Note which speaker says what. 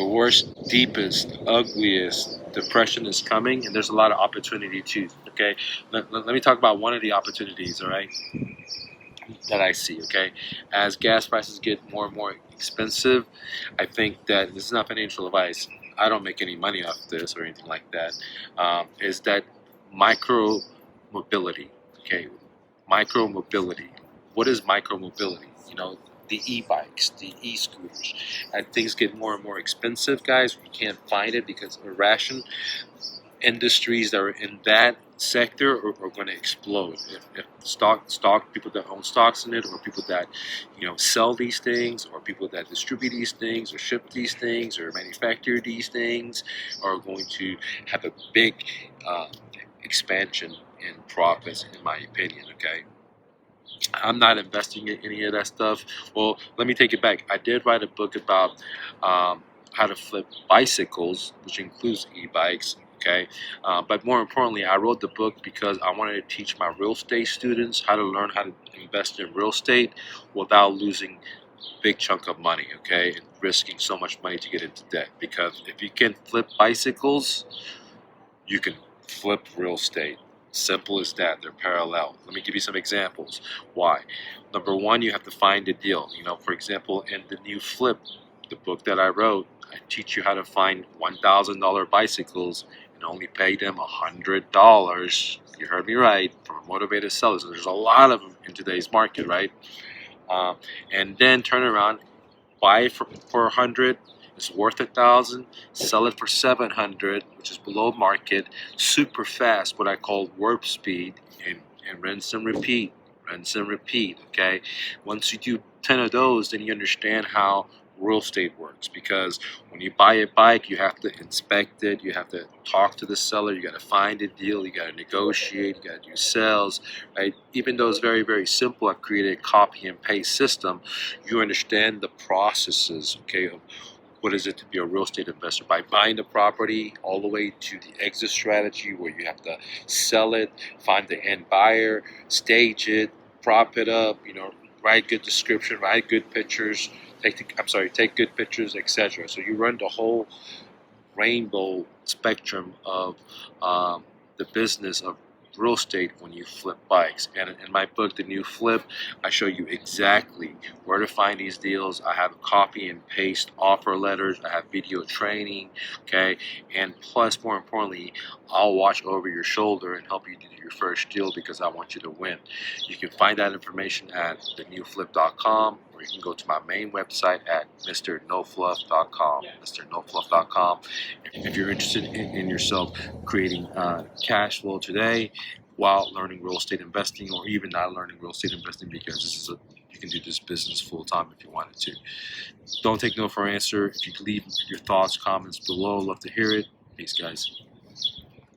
Speaker 1: the worst, deepest, ugliest depression is coming, and there's a lot of opportunity too. Okay, let me talk about one of the opportunities. All right, that I see. Okay, as gas prices get more and more expensive, I think that this is not financial advice. I don't make any money off this or anything like that. Is that micro mobility? Okay, micro mobility. What is micro mobility? You know, the e-bikes, the e-scooters. As things get more and more expensive, guys, we can't find it because irrational industries that are in that sector are going to explode. If stock people that own stocks in it, or people that sell these things, or people that distribute these things, or ship these things, or manufacture these things, are going to have a big expansion in profits, in my opinion. Okay. I'm not investing in any of that stuff. Well, let me take it back. I did write a book about how to flip bicycles, which includes e-bikes. Okay, but more importantly, I wrote the book because I wanted to teach my real estate students how to learn how to invest in real estate without losing big chunk of money. Okay, and risking so much money to get into debt. Because if you can flip bicycles, you can flip real estate. Simple as that. They're parallel. Let me give you some examples. Why? Number one, you have to find a deal. For example, in the new Flip, the book that I wrote, I teach you how to find $1,000 bicycles and only pay them $100. You heard me right, from motivated sellers. There's a lot of them in today's market, right? And then turn around, buy it for $100. It's worth $1,000. Sell it for $700, which is below market, super fast, what I call warp speed, and rinse and repeat, rinse and repeat. Okay, once you do 10 of those, then you understand how real estate works. Because when you buy a bike, you have to inspect it, you have to talk to the seller, you got to find a deal, you got to negotiate, you got to do sales, right? Even though it's very, very simple, I've created a copy and paste system. You understand the processes, okay, of what is it to be a real estate investor, by buying the property all the way to the exit strategy, where you have to sell it, find the end buyer, stage it, prop it up, write good description, write good pictures, take good pictures, etc. So you run the whole rainbow spectrum of the business of real estate when you flip bikes. And in my book, The New Flip, I show you exactly where to find these deals. I have copy and paste offer letters. I have video training, okay? And plus, more importantly, I'll watch over your shoulder and help you do your first deal, because I want you to win. You can find that information at thenewflip.com, or you can go to my main website at mrnofluff.com, mrnofluff.com. If you're interested in yourself creating cash flow today while learning real estate investing, or even not learning real estate investing, because you can do this business full time if you wanted to. Don't take no for an answer. If you could leave your thoughts, comments below, love to hear it. Peace, guys.